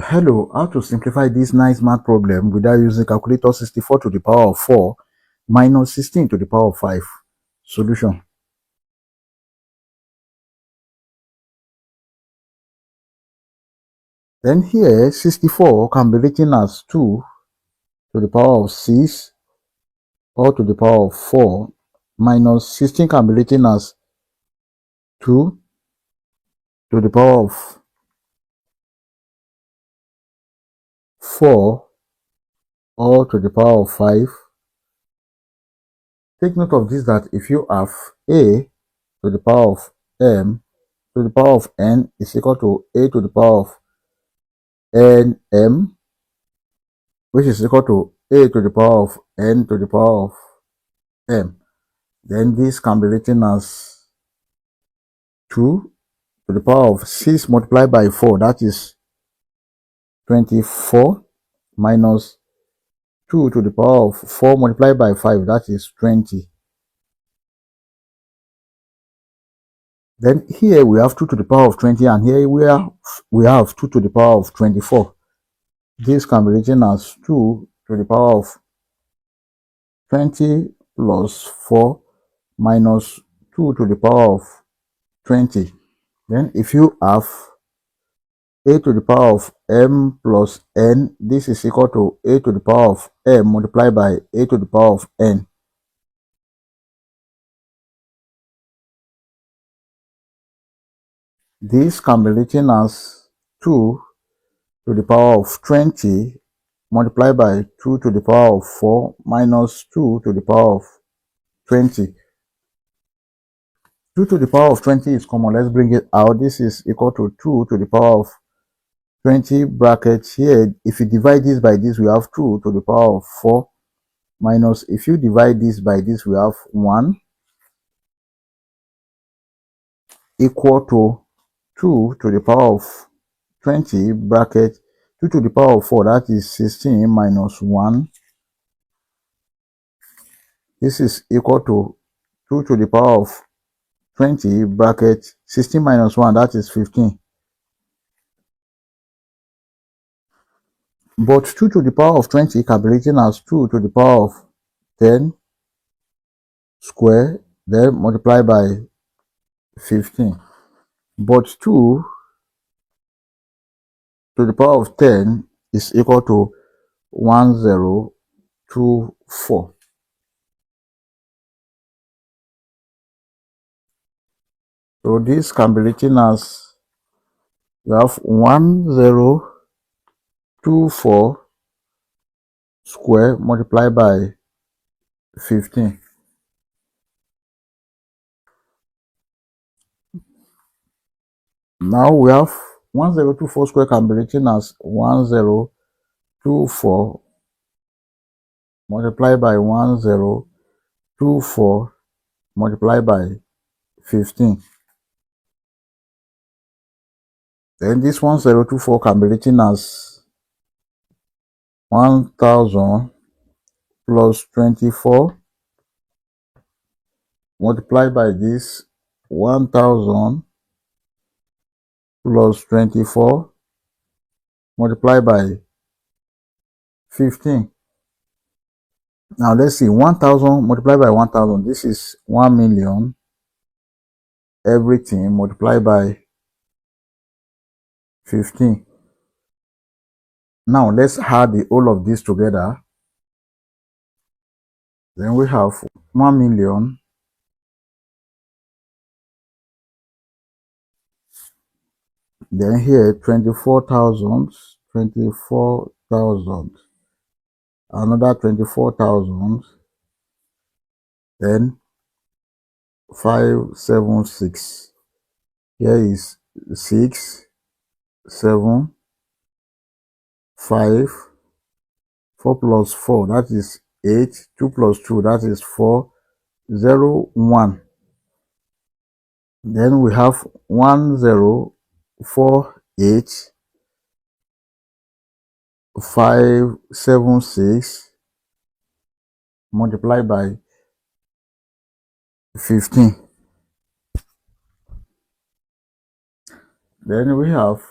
Hello, how to simplify this nice math problem without using calculator. 64 to the power of 4 minus 16 to the power of 5. Solution. Then here 64 can be written as 2 to the power of 6 or to the power of 4 minus 16 can be written as 2 to the power of 4 or to the power of 5. Take note of this, that if you have a to the power of m to the power of n is equal to a to the power of nm, which is equal to a to the power of n to the power of m. Then this can be written as 2 to the power of 6 multiplied by 4, that is 24, minus 2 to the power of 4 multiplied by 5, that is 20. Then here we have 2 to the power of 20, and here we have 2 to the power of 24. This can be written as 2 to the power of 20 plus 4 minus 2 to the power of 20. Then if you have a to the power of m plus n, this is equal to a to the power of m multiplied by a to the power of n. This can be written as 2 to the power of 20 multiplied by 2 to the power of 4 minus 2 to the power of 20. 2 to the power of 20 is common. Let's bring it out. This is equal to 2 to the power of 20 brackets here. If you divide this by this, we have 2 to the power of 4 minus, if you divide this by this, we have 1 equal to 2 to the power of 20 bracket 2 to the power of 4, that is 16 minus 1. This is equal to 2 to the power of 20 bracket 16 minus 1, that is 15. But 2 to the power of 20 can be written as 2 to the power of 10 square, then multiply by 15. But 2 to the power of 10 is equal to 1024. So this can be written as, we have 1024 square multiplied by 15. Now we have 1024 square can be written as 1024 multiplied by 1024 multiplied by 15. Then this 1024 can be written as 1000 plus 24 multiplied by this 1000 plus 24 multiplied by 15. Now let's see, 1000 multiplied by 1000, this is 1 million everything multiplied by 15. Now let's add the whole of this together. Then we have 1 million then here 24,000, 24,000, another 24,000, then 576. Here is 6, 7, 5, 4 plus 4, that is 8, 2 plus 2, that is 4, 0, 1. Then we have 1048, 576 multiplied by 15. Then we have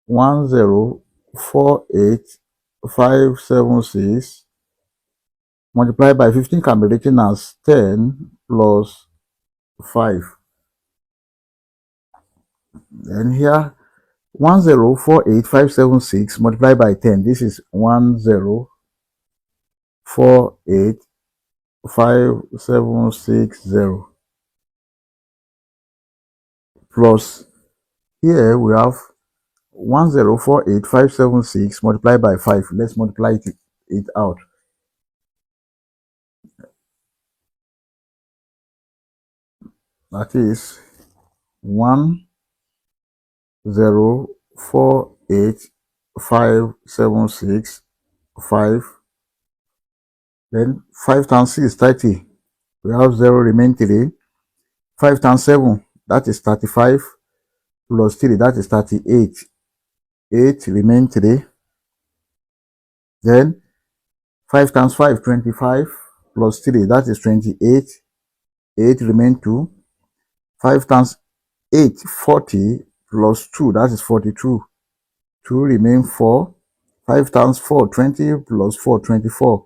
10,48576 multiplied by 15 can be written as 10 plus 5. Then here 10,48576 multiplied by 10. This is 10,485,760 plus here we have 10,48576 multiplied by 5. Let's multiply it out. That is 10,485,765. Then 5 times 6 is 30. We have 0 remain 3. 5 times 7, that is 35, plus 3, that is 38. 8 remain 3. Then 5 times 5, 25, plus 3, that is 28. 8 remain 2. 5 times 8, 40, plus 2, that is 42. 2 remain 4. 5 times 4, 20, plus 4, 24.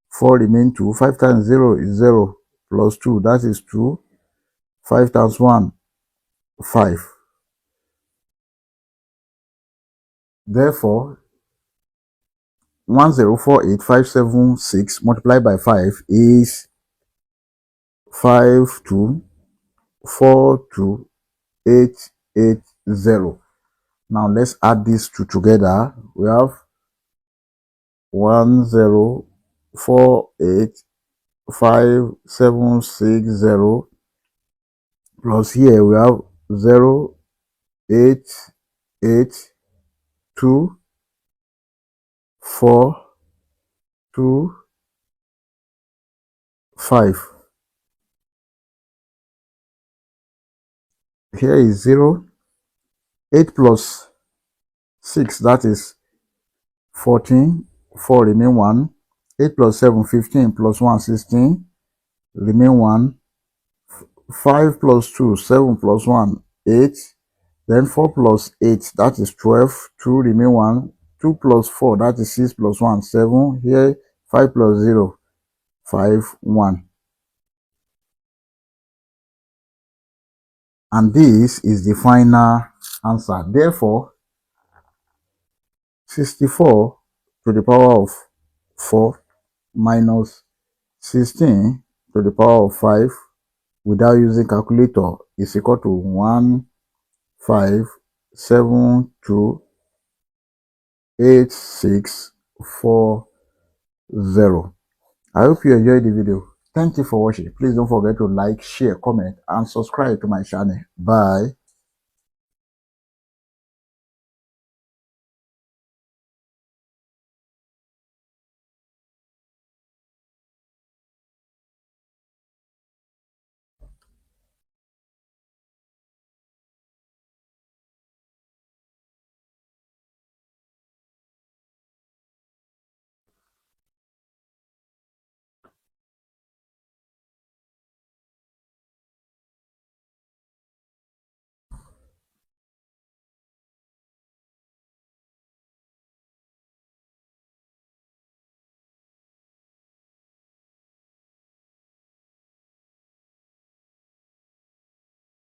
4 remain 2. 5 times 0 is 0, plus 2, that is 2. 5 times 1, 5. Therefore, 10,48576 multiplied by 5 is 5242,880. Now let's add these two together. We have 10,485,760 plus here we have 0,882,425. Here is 0. 8 plus 6, that is 14. 4 remain 1. 8 plus 7, 15, plus 1, 16. Remain 1. 5 plus 2, 7 plus 1, 8. Then 4 plus 8, that is 12. 2 remain 1. 2 plus 4, that is 6 plus 1, 7. Here 5 plus 0, 5, 1. And this is the final answer. Therefore, 64 to the power of 4 minus 16 to the power of 5 without using calculator is equal to 1,572,8640. I hope you enjoyed the video. Thank you for watching. Please don't forget to like, share, comment, and subscribe to my channel. Bye.